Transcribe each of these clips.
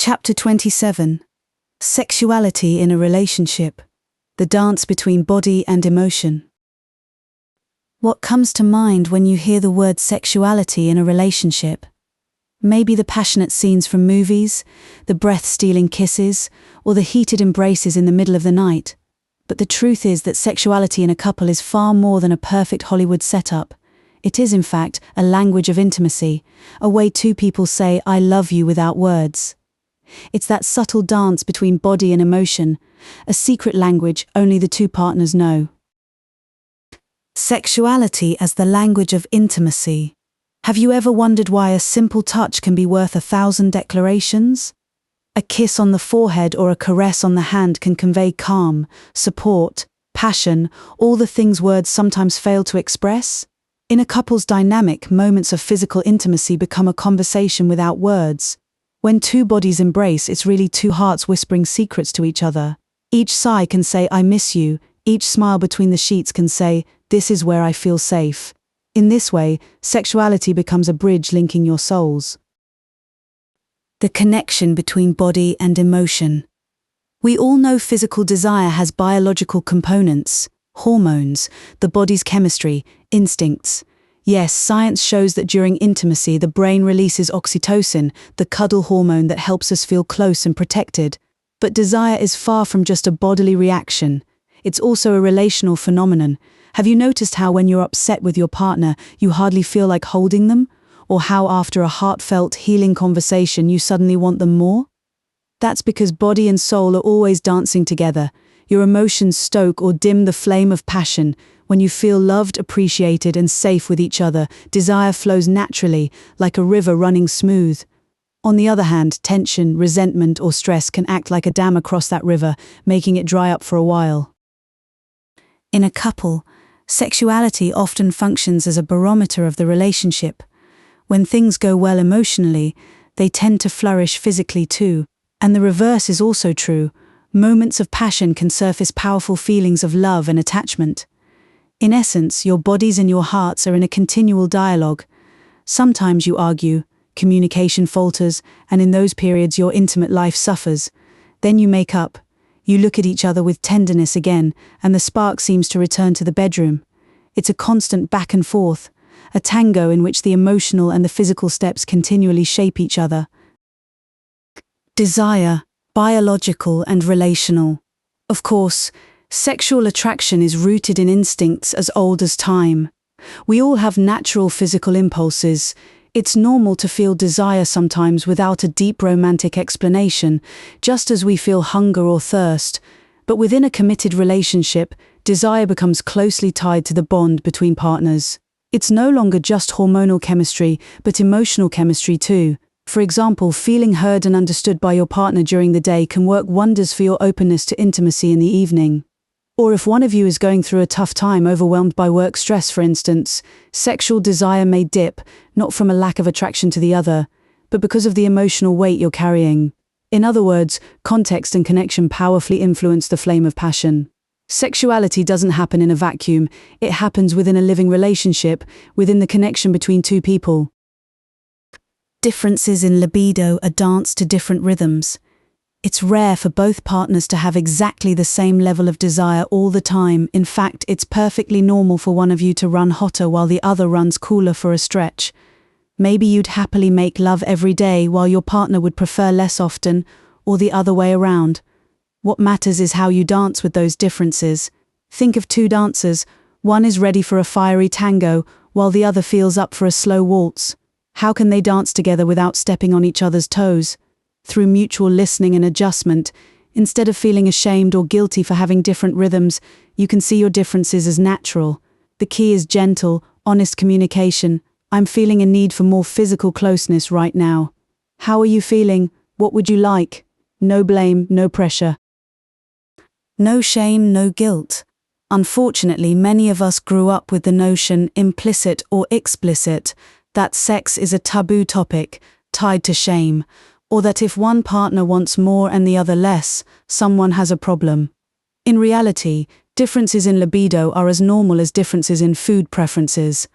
Chapter 27. Sexuality in a Relationship. The dance between body and emotion. What comes to mind when you hear the word sexuality in a relationship? Maybe the passionate scenes from movies, the breath-stealing kisses, or the heated embraces in the middle of the night. But the truth is that sexuality in a couple is far more than a perfect Hollywood setup. It is, in fact, a language of intimacy, a way two people say, "I love you" without words. It's that subtle dance between body and emotion, a secret language only the two partners know. Sexuality as the language of intimacy. Have you ever wondered why a simple touch can be worth 1,000 declarations? A kiss on the forehead or a caress on the hand can convey calm, support, passion, all the things words sometimes fail to express. In a couple's dynamic, moments of physical intimacy become a conversation without words. When two bodies embrace, it's really two hearts whispering secrets to each other. Each sigh can say, "I miss you." Each smile between the sheets can say, "This is where I feel safe." In this way, sexuality becomes a bridge linking your souls. The connection between body and emotion. We all know physical desire has biological components, hormones, the body's chemistry, instincts. Yes, science shows that during intimacy, the brain releases oxytocin, the cuddle hormone that helps us feel close and protected. But desire is far from just a bodily reaction. It's also a relational phenomenon. Have you noticed how when you're upset with your partner, you hardly feel like holding them? Or how after a heartfelt, healing conversation, you suddenly want them more? That's because body and soul are always dancing together. Your emotions stoke or dim the flame of passion. When you feel loved, appreciated, and safe with each other, desire flows naturally, like a river running smooth. On the other hand, tension, resentment, or stress can act like a dam across that river, making it dry up for a while. In a couple, sexuality often functions as a barometer of the relationship. When things go well emotionally, they tend to flourish physically too. And the reverse is also true. Moments of passion can surface powerful feelings of love and attachment. In essence, your bodies and your hearts are in a continual dialogue. Sometimes you argue, communication falters, and in those periods your intimate life suffers. Then you make up. You look at each other with tenderness again, and the spark seems to return to the bedroom. It's a constant back and forth, a tango in which the emotional and the physical steps continually shape each other. Desire, biological and relational. Of course, sexual attraction is rooted in instincts as old as time. We all have natural physical impulses. It's normal to feel desire sometimes without a deep romantic explanation, just as we feel hunger or thirst. But within a committed relationship, desire becomes closely tied to the bond between partners. It's no longer just hormonal chemistry, but emotional chemistry too. For example, feeling heard and understood by your partner during the day can work wonders for your openness to intimacy in the evening. Or if one of you is going through a tough time, overwhelmed by work stress for instance, sexual desire may dip, not from a lack of attraction to the other, but because of the emotional weight you're carrying. In other words, context and connection powerfully influence the flame of passion. Sexuality doesn't happen in a vacuum, it happens within a living relationship, within the connection between two people. Differences in libido are danced to different rhythms. It's rare for both partners to have exactly the same level of desire all the time. In fact, it's perfectly normal for one of you to run hotter while the other runs cooler for a stretch. Maybe you'd happily make love every day while your partner would prefer less often, or the other way around. What matters is how you dance with those differences. Think of two dancers. One is ready for a fiery tango, while the other feels up for a slow waltz. How can they dance together without stepping on each other's toes? Through mutual listening and adjustment. Instead of feeling ashamed or guilty for having different rhythms, you can see your differences as natural. The key is gentle, honest communication. "I'm feeling a need for more physical closeness right now. How are you feeling? What would you like?" No blame, no pressure. No shame, no guilt. Unfortunately, many of us grew up with the notion, implicit or explicit, that sex is a taboo topic, tied to shame, or that if one partner wants more and the other less, someone has a problem. In reality, differences in libido are as normal as differences in food preferences.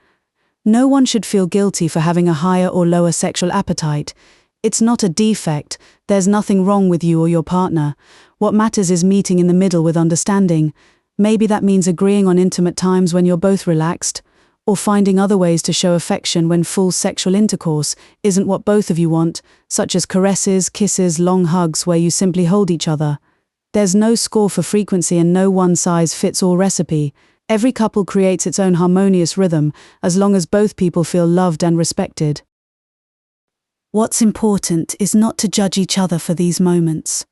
No one should feel guilty for having a higher or lower sexual appetite. It's not a defect. There's nothing wrong with you or your partner. What matters is meeting in the middle with understanding. Maybe that means agreeing on intimate times when you're both relaxed, or finding other ways to show affection when full sexual intercourse isn't what both of you want, such as caresses, kisses, long hugs where you simply hold each other. There's no score for frequency and no one-size-fits-all recipe. Every couple creates its own harmonious rhythm, as long as both people feel loved and respected. What's important is not to judge each other for these moments.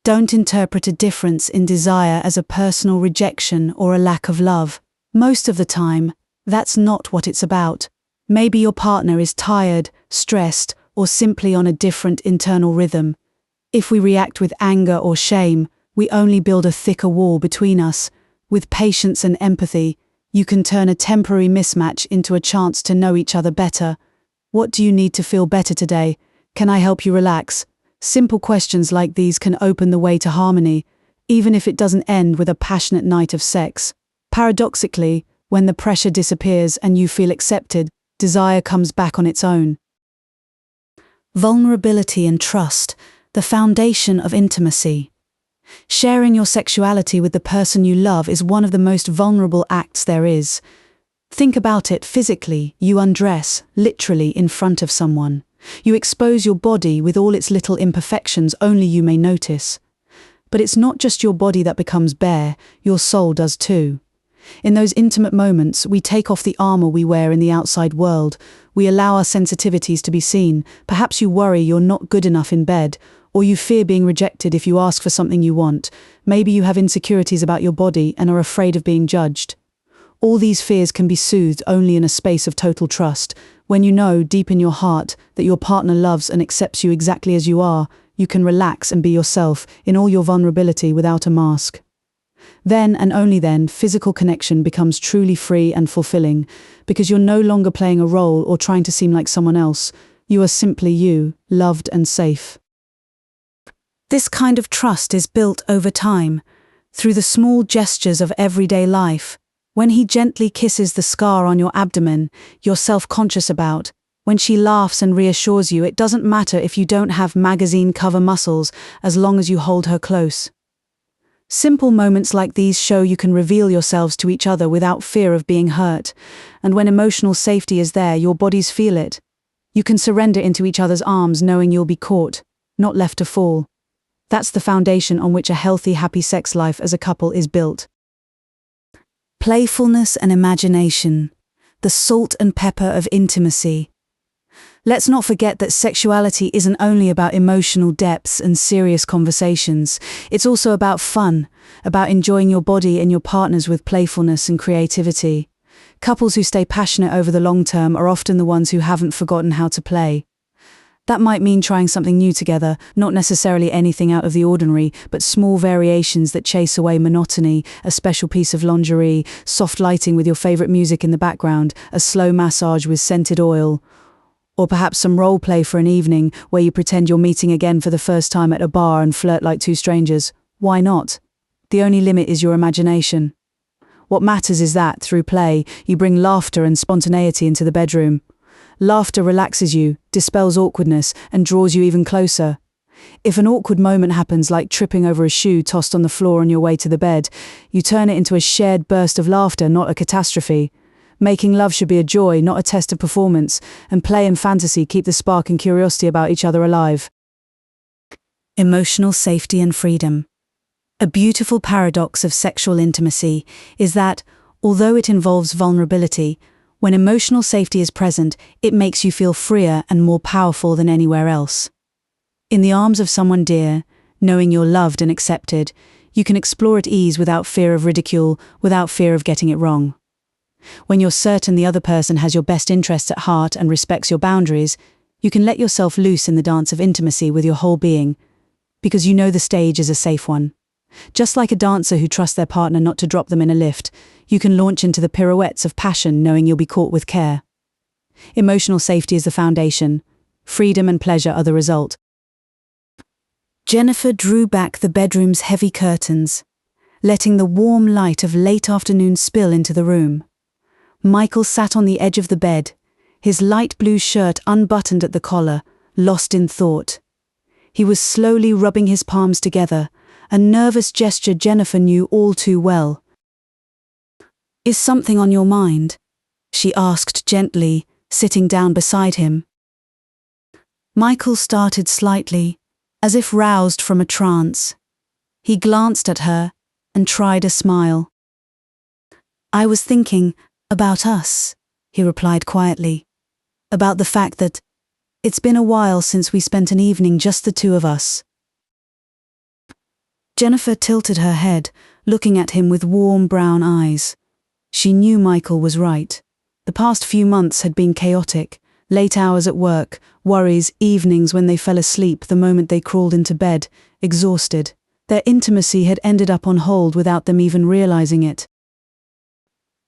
Don't interpret a difference in desire as a personal rejection or a lack of love. Most of the time, that's not what it's about. Maybe your partner is tired, stressed, or simply on a different internal rhythm. If we react with anger or shame, we only build a thicker wall between us. With patience and empathy, you can turn a temporary mismatch into a chance to know each other better. What do you need to feel better today? Can I help you relax? Simple questions like these can open the way to harmony, even if it doesn't end with a passionate night of sex. Paradoxically, when the pressure disappears and you feel accepted, desire comes back on its own. Vulnerability and trust, the foundation of intimacy. Sharing your sexuality with the person you love is one of the most vulnerable acts there is. Think about it physically. You undress, literally in front of someone. You expose your body with all its little imperfections only you may notice. But it's not just your body that becomes bare, your soul does too. In those intimate moments, we take off the armor we wear in the outside world. We allow our sensitivities to be seen. Perhaps you worry you're not good enough in bed, or you fear being rejected if you ask for something you want. Maybe you have insecurities about your body and are afraid of being judged. All these fears can be soothed only in a space of total trust. When you know deep in your heart that your partner loves and accepts you exactly as you are, you can relax and be yourself in all your vulnerability without a mask. Then and only then, physical connection becomes truly free and fulfilling, because you're no longer playing a role or trying to seem like someone else. You are simply you, loved and safe. This kind of trust is built over time, through the small gestures of everyday life. When he gently kisses the scar on your abdomen, you're self-conscious about. When she laughs and reassures you, it doesn't matter if you don't have magazine cover muscles, as long as you hold her close. Simple moments like these show you can reveal yourselves to each other without fear of being hurt. And when emotional safety is there, your bodies feel it. You can surrender into each other's arms knowing you'll be caught, not left to fall. That's the foundation on which a healthy, happy sex life as a couple is built. Playfulness and imagination, the salt and pepper of intimacy. Let's not forget that sexuality isn't only about emotional depths and serious conversations. It's also about fun, about enjoying your body and your partners with playfulness and creativity. Couples who stay passionate over the long term are often the ones who haven't forgotten how to play. That might mean trying something new together, not necessarily anything out of the ordinary, but small variations that chase away monotony, a special piece of lingerie, soft lighting with your favorite music in the background, a slow massage with scented oil, or perhaps some role play for an evening where you pretend you're meeting again for the first time at a bar and flirt like two strangers. Why not? The only limit is your imagination. What matters is that, through play, you bring laughter and spontaneity into the bedroom. Laughter relaxes you, dispels awkwardness, and draws you even closer. If an awkward moment happens, like tripping over a shoe tossed on the floor on your way to the bed, you turn it into a shared burst of laughter, not a catastrophe. Making love should be a joy, not a test of performance, and play and fantasy keep the spark and curiosity about each other alive. Emotional safety and freedom. A beautiful paradox of sexual intimacy is that, although it involves vulnerability, when emotional safety is present, it makes you feel freer and more powerful than anywhere else. In the arms of someone dear, knowing you're loved and accepted, you can explore at ease without fear of ridicule, without fear of getting it wrong. When you're certain the other person has your best interests at heart and respects your boundaries, you can let yourself loose in the dance of intimacy with your whole being, because you know the stage is a safe one. Just like a dancer who trusts their partner not to drop them in a lift, you can launch into the pirouettes of passion knowing you'll be caught with care. Emotional safety is the foundation. Freedom and pleasure are the result. Jennifer drew back the bedroom's heavy curtains, letting the warm light of late afternoon spill into the room. Michael sat on the edge of the bed, his light blue shirt unbuttoned at the collar, lost in thought. He was slowly rubbing his palms together, a nervous gesture Jennifer knew all too well. "Is something on your mind?" she asked gently, sitting down beside him. Michael started slightly, as if roused from a trance. He glanced at her and tried a smile. "I was thinking about us," he replied quietly. "About the fact that it's been a while since we spent an evening just the two of us." Jennifer tilted her head, looking at him with warm brown eyes. She knew Michael was right. The past few months had been chaotic. Late hours at work, worries, evenings when they fell asleep the moment they crawled into bed, exhausted. Their intimacy had ended up on hold without them even realizing it.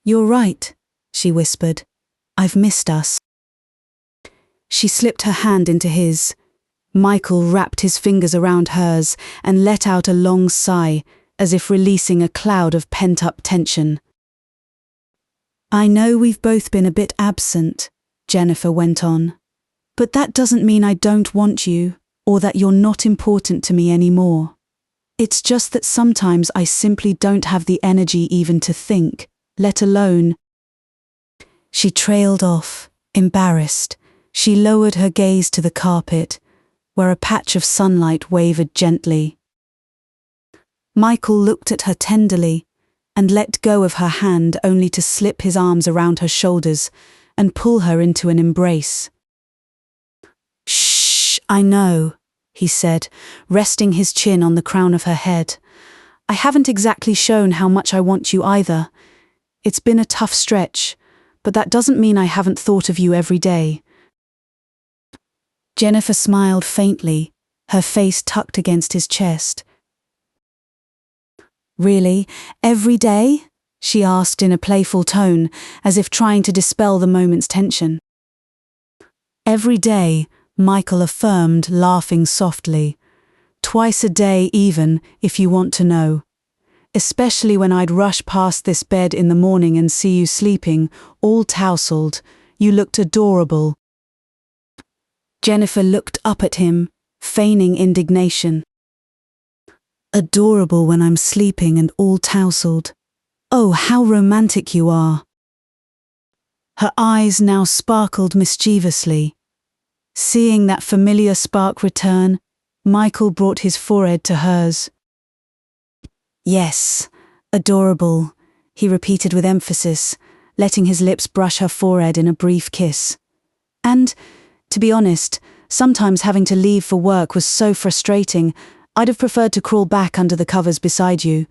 "You're right," she whispered. "I've missed us." She slipped her hand into his. Michael wrapped his fingers around hers and let out a long sigh, as if releasing a cloud of pent-up tension. "I know we've both been a bit absent," Jennifer went on. "But that doesn't mean I don't want you, or that you're not important to me anymore. It's just that sometimes I simply don't have the energy even to think, let alone—" She trailed off, embarrassed. She lowered her gaze to the carpet, where a patch of sunlight wavered gently. Michael looked at her tenderly and let go of her hand only to slip his arms around her shoulders and pull her into an embrace. "Shh, I know," he said, resting his chin on the crown of her head. "I haven't exactly shown how much I want you either. It's been a tough stretch, but that doesn't mean I haven't thought of you every day." Jennifer smiled faintly, her face tucked against his chest. "Really? Every day?" she asked in a playful tone, as if trying to dispel the moment's tension. "Every day," Michael affirmed, laughing softly. "Twice a day even, if you want to know. Especially when I'd rush past this bed in the morning and see you sleeping, all tousled. You looked adorable." Jennifer looked up at him, feigning indignation. "Adorable when I'm sleeping and all tousled. Oh, how romantic you are." Her eyes now sparkled mischievously. Seeing that familiar spark return, Michael brought his forehead to hers. "Yes, adorable," he repeated with emphasis, letting his lips brush her forehead in a brief kiss. "And, to be honest, sometimes having to leave for work was so frustrating, I'd have preferred to crawl back under the covers beside you."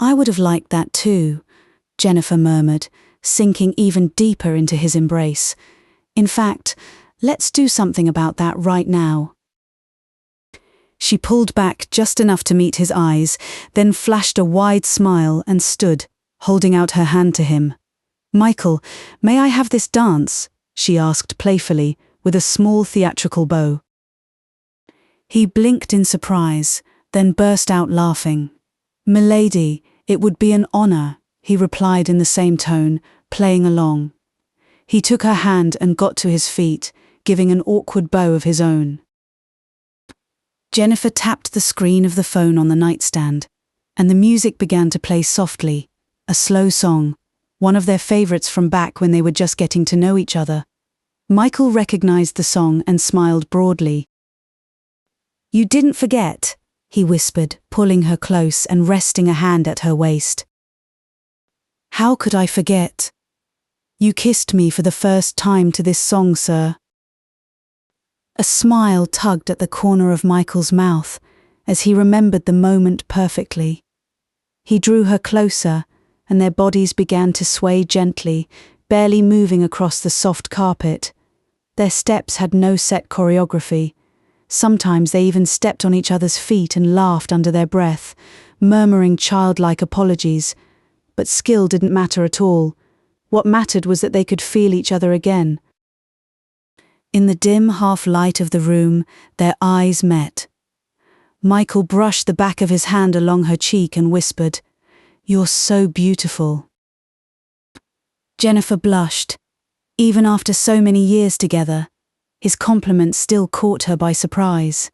I would have liked that too," Jennifer murmured, sinking even deeper into his embrace. "In fact, let's do something about that right now." She pulled back just enough to meet his eyes, then flashed a wide smile and stood, holding out her hand to him. "Michael, may I have this dance?" she asked playfully, with a small theatrical bow. He blinked in surprise, then burst out laughing. "Milady, it would be an honor," he replied in the same tone, playing along. He took her hand and got to his feet, giving an awkward bow of his own. Jennifer tapped the screen of the phone on the nightstand, and the music began to play softly, a slow song, one of their favorites from back when they were just getting to know each other. Michael recognized the song and smiled broadly. "You didn't forget," he whispered, pulling her close and resting a hand at her waist. "How could I forget? You kissed me for the first time to this song, sir." A smile tugged at the corner of Michael's mouth as he remembered the moment perfectly. He drew her closer, and their bodies began to sway gently, barely moving across the soft carpet. Their steps had no set choreography. Sometimes they even stepped on each other's feet and laughed under their breath, murmuring childlike apologies. But skill didn't matter at all. What mattered was that they could feel each other again. In the dim half-light of the room, their eyes met. Michael brushed the back of his hand along her cheek and whispered, "You're so beautiful." Jennifer blushed. Even after so many years together, his compliment still caught her by surprise.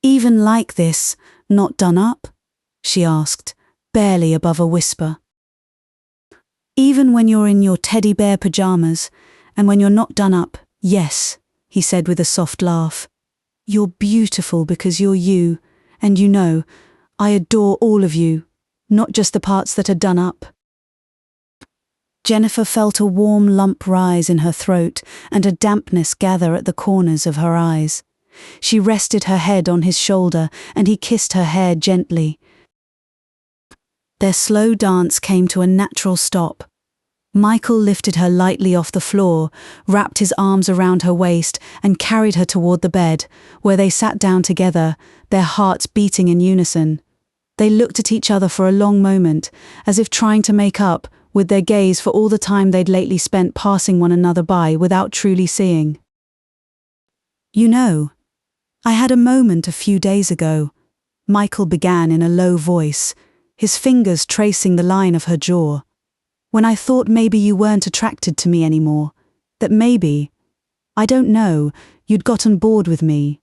"Even like this, not done up?" she asked, barely above a whisper. "Even when you're in your teddy bear pajamas, and when you're not done up, yes," he said with a soft laugh. "You're beautiful because you're you, and you know, I adore all of you, not just the parts that are done up." Jennifer felt a warm lump rise in her throat and a dampness gather at the corners of her eyes. She rested her head on his shoulder and he kissed her hair gently. Their slow dance came to a natural stop. Michael lifted her lightly off the floor, wrapped his arms around her waist and carried her toward the bed, where they sat down together, their hearts beating in unison. They looked at each other for a long moment, as if trying to make up with their gaze for all the time they'd lately spent passing one another by without truly seeing. "You know, I had a moment a few days ago," Michael began in a low voice, his fingers tracing the line of her jaw, "when I thought maybe you weren't attracted to me anymore, that maybe, I don't know, you'd gotten bored with me."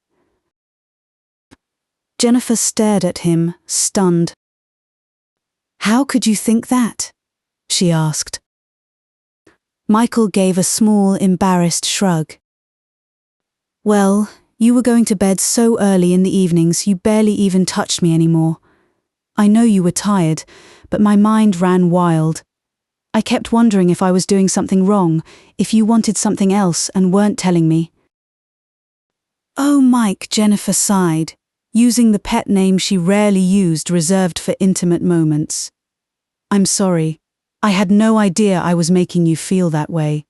Jennifer stared at him, stunned. "How could you think that?" she asked. Michael gave a small, embarrassed shrug. "Well, you were going to bed so early in the evenings you barely even touched me anymore. I know you were tired, but my mind ran wild. I kept wondering if I was doing something wrong, if you wanted something else and weren't telling me." "Oh, Mike," Jennifer sighed, using the pet name she rarely used reserved for intimate moments. "I'm sorry. I had no idea I was making you feel that way.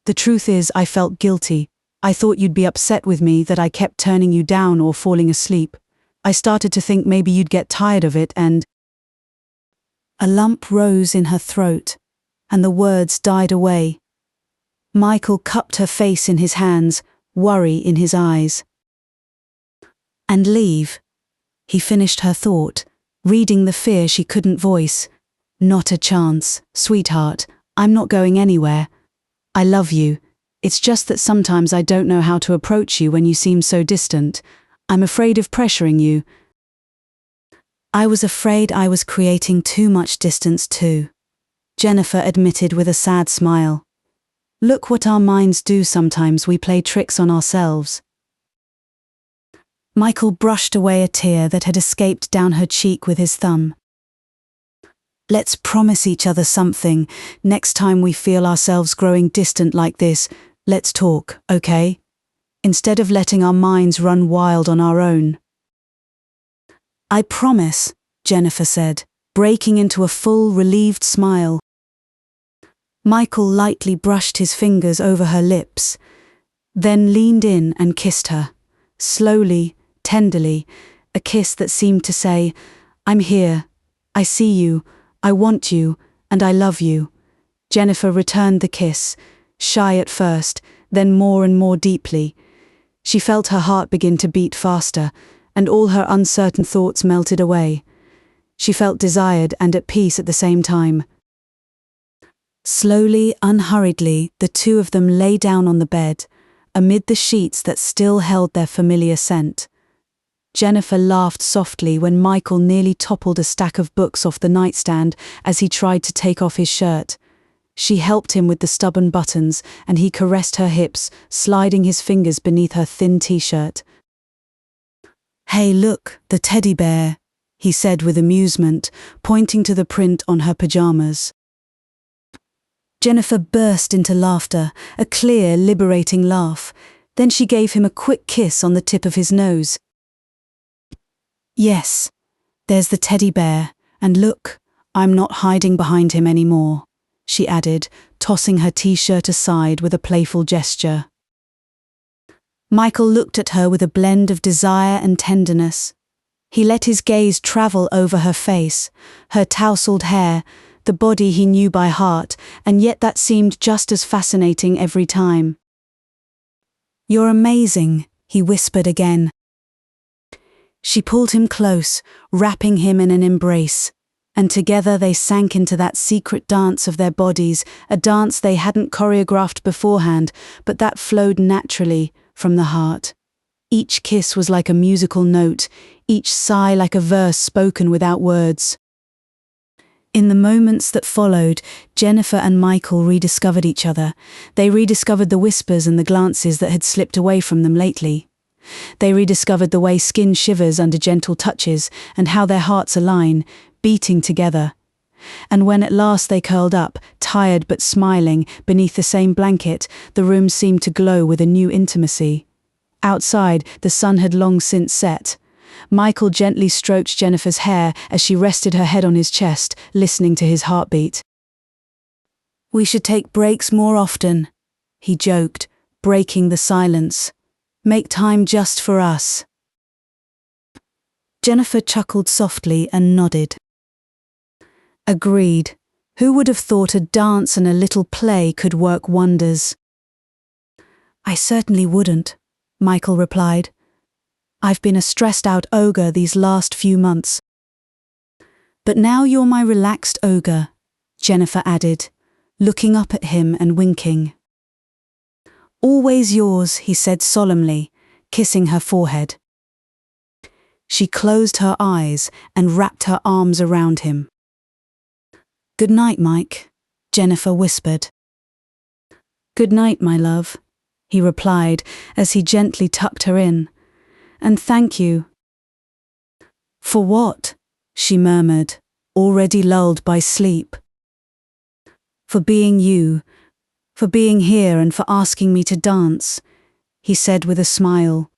The truth is, I felt guilty. I thought you'd be upset with me that I kept turning you down or falling asleep. I started to think maybe you'd get tired of it and—" A lump rose in her throat, and the words died away. Michael cupped her face in his hands, worry in his eyes. "And leave?" He finished her thought, reading the fear she couldn't voice. "Not a chance, sweetheart. I'm not going anywhere. I love you. It's just that sometimes I don't know how to approach you when you seem so distant. I'm afraid of pressuring you." "I was afraid I was creating too much distance too," Jennifer admitted with a sad smile. "Look what our minds do sometimes, we play tricks on ourselves." Michael brushed away a tear that had escaped down her cheek with his thumb. "Let's promise each other something. Next time we feel ourselves growing distant like this, let's talk, okay? Instead of letting our minds run wild on our own." "I promise," Jennifer said, breaking into a full, relieved smile. Michael lightly brushed his fingers over her lips, then leaned in and kissed her, slowly, tenderly, a kiss that seemed to say, "I'm here, I see you, I want you, and I love you." Jennifer returned the kiss, shy at first, then more and more deeply. She felt her heart begin to beat faster, and all her uncertain thoughts melted away. She felt desired and at peace at the same time. Slowly, unhurriedly, the two of them lay down on the bed, amid the sheets that still held their familiar scent. Jennifer laughed softly when Michael nearly toppled a stack of books off the nightstand as he tried to take off his shirt. She helped him with the stubborn buttons, and he caressed her hips, sliding his fingers beneath her thin t-shirt. "Hey, look, the teddy bear," he said with amusement, pointing to the print on her pajamas. Jennifer burst into laughter, a clear, liberating laugh. Then she gave him a quick kiss on the tip of his nose. "Yes, there's the teddy bear, and look, I'm not hiding behind him anymore," she added, tossing her t-shirt aside with a playful gesture. Michael looked at her with a blend of desire and tenderness. He let his gaze travel over her face, her tousled hair, the body he knew by heart, and yet that seemed just as fascinating every time. "You're amazing," he whispered again. She pulled him close, wrapping him in an embrace. And together they sank into that secret dance of their bodies, a dance they hadn't choreographed beforehand, but that flowed naturally from the heart. Each kiss was like a musical note, each sigh like a verse spoken without words. In the moments that followed, Jennifer and Michael rediscovered each other. They rediscovered the whispers and the glances that had slipped away from them lately. They rediscovered the way skin shivers under gentle touches and how their hearts align, beating together. And when at last they curled up, tired but smiling, beneath the same blanket, the room seemed to glow with a new intimacy. Outside, the sun had long since set. Michael gently stroked Jennifer's hair as she rested her head on his chest, listening to his heartbeat. "We should take breaks more often," he joked, breaking the silence. "Make time just for us." Jennifer chuckled softly and nodded. Agreed. Who would have thought a dance and a little play could work wonders? "I certainly wouldn't," Michael replied. "I've been a stressed-out ogre these last few months." "But now you're my relaxed ogre," Jennifer added, looking up at him and winking. "Always yours," he said solemnly, kissing her forehead. She closed her eyes and wrapped her arms around him. "Good night, Mike," Jennifer whispered. "Good night, my love," he replied as he gently tucked her in. "And thank you." "For what?" she murmured, already lulled by sleep. "For being you, for being here and for asking me to dance," he said with a smile.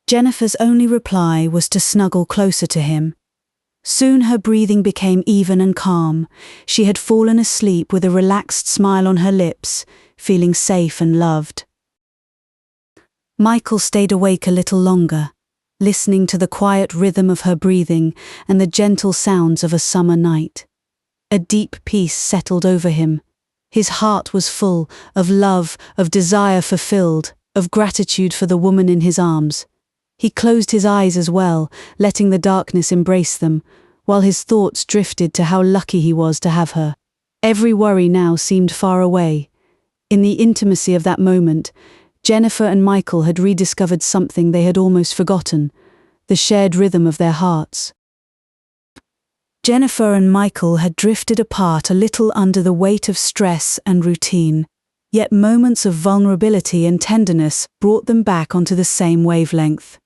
Jennifer's only reply was to snuggle closer to him. Soon her breathing became even and calm. She had fallen asleep with a relaxed smile on her lips, feeling safe and loved. Michael stayed awake a little longer, listening to the quiet rhythm of her breathing and the gentle sounds of a summer night. A deep peace settled over him. His heart was full of love, of desire fulfilled, of gratitude for the woman in his arms. He closed his eyes as well, letting the darkness embrace them, while his thoughts drifted to how lucky he was to have her. Every worry now seemed far away. In the intimacy of that moment, Jennifer and Michael had rediscovered something they had almost forgotten, the shared rhythm of their hearts. Jennifer and Michael had drifted apart a little under the weight of stress and routine, yet moments of vulnerability and tenderness brought them back onto the same wavelength.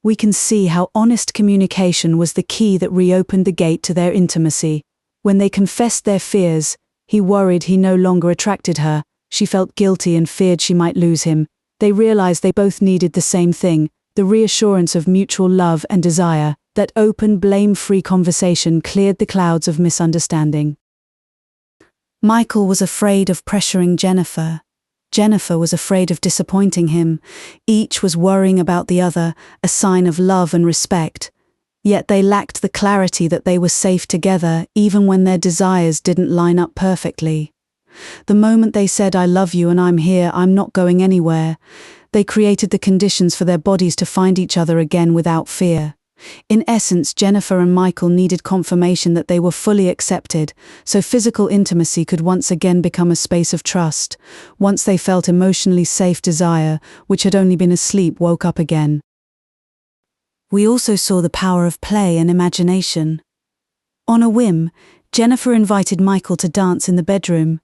We can see how honest communication was the key that reopened the gate to their intimacy. When they confessed their fears, he worried he no longer attracted her, she felt guilty and feared she might lose him. They realized they both needed the same thing, the reassurance of mutual love and desire. That open, blame-free conversation cleared the clouds of misunderstanding. Michael was afraid of pressuring Jennifer. Jennifer was afraid of disappointing him. Each was worrying about the other, a sign of love and respect. Yet they lacked the clarity that they were safe together, even when their desires didn't line up perfectly. The moment they said, "I love you and I'm here, I'm not going anywhere," they created the conditions for their bodies to find each other again without fear. In essence, Jennifer and Michael needed confirmation that they were fully accepted, so physical intimacy could once again become a space of trust. Once they felt emotionally safe, desire, which had only been asleep, woke up again. We also saw the power of play and imagination. On a whim, Jennifer invited Michael to dance in the bedroom.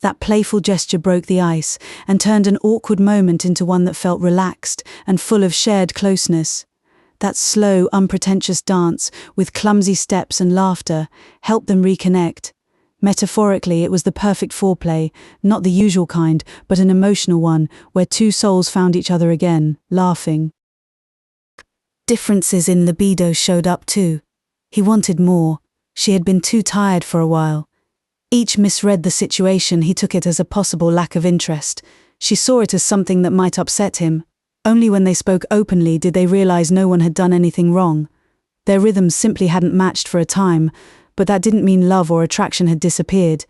That playful gesture broke the ice and turned an awkward moment into one that felt relaxed and full of shared closeness. That slow, unpretentious dance, with clumsy steps and laughter, helped them reconnect. Metaphorically, it was the perfect foreplay, not the usual kind, but an emotional one, where two souls found each other again, laughing. Differences in libido showed up too. He wanted more. She had been too tired for a while. Each misread the situation. He took it as a possible lack of interest. She saw it as something that might upset him. Only when they spoke openly did they realize no one had done anything wrong. Their rhythms simply hadn't matched for a time, but that didn't mean love or attraction had disappeared.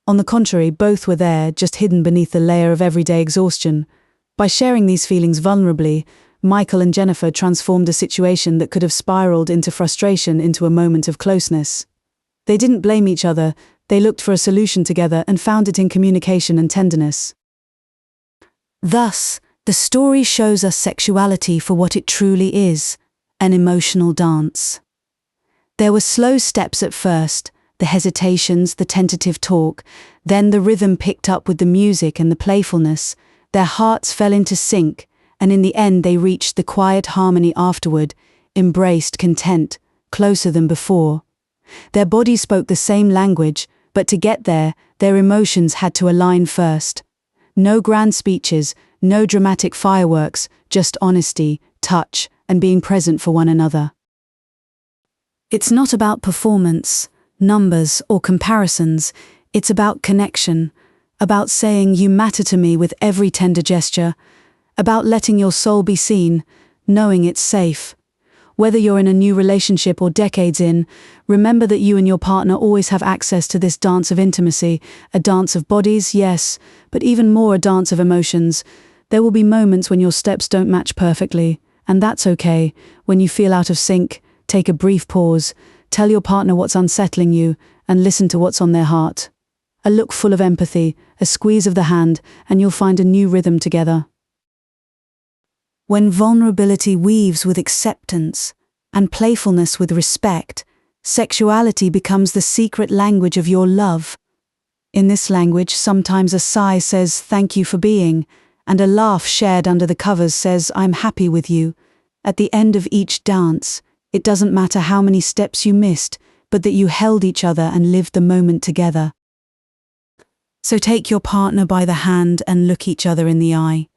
On the contrary, both were there, just hidden beneath the layer of everyday exhaustion. By sharing these feelings vulnerably, Michael and Jennifer transformed a situation that could have spiraled into frustration into a moment of closeness. They didn't blame each other, they looked for a solution together and found it in communication and tenderness. Thus, the story shows us sexuality for what it truly is, an emotional dance. There were slow steps at first, the hesitations, the tentative talk, then the rhythm picked up with the music and the playfulness, their hearts fell into sync, and in the end they reached the quiet harmony afterward, embraced, content, closer than before. Their bodies spoke the same language, but to get there, their emotions had to align first. No grand speeches, no dramatic fireworks, just honesty, touch, and being present for one another. It's not about performance, numbers, or comparisons. It's about connection, about saying you matter to me with every tender gesture, about letting your soul be seen, knowing it's safe. Whether you're in a new relationship or decades in, remember that you and your partner always have access to this dance of intimacy, a dance of bodies, yes, but even more a dance of emotions. There will be moments when your steps don't match perfectly, and that's okay. When you feel out of sync, take a brief pause, tell your partner what's unsettling you, and listen to what's on their heart. A look full of empathy, a squeeze of the hand, and you'll find a new rhythm together. When vulnerability weaves with acceptance and playfulness with respect, sexuality becomes the secret language of your love. In this language, sometimes a sigh says, "Thank you for being," and a laugh shared under the covers says, "I'm happy with you." At the end of each dance, it doesn't matter how many steps you missed, but that you held each other and lived the moment together. So take your partner by the hand and look each other in the eye.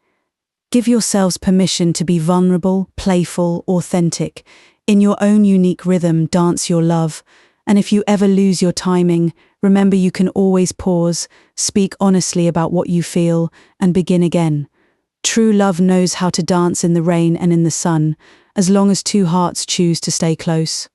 Give yourselves permission to be vulnerable, playful, authentic. In your own unique rhythm, dance your love. And if you ever lose your timing, remember you can always pause, speak honestly about what you feel, and begin again. True love knows how to dance in the rain and in the sun, as long as two hearts choose to stay close.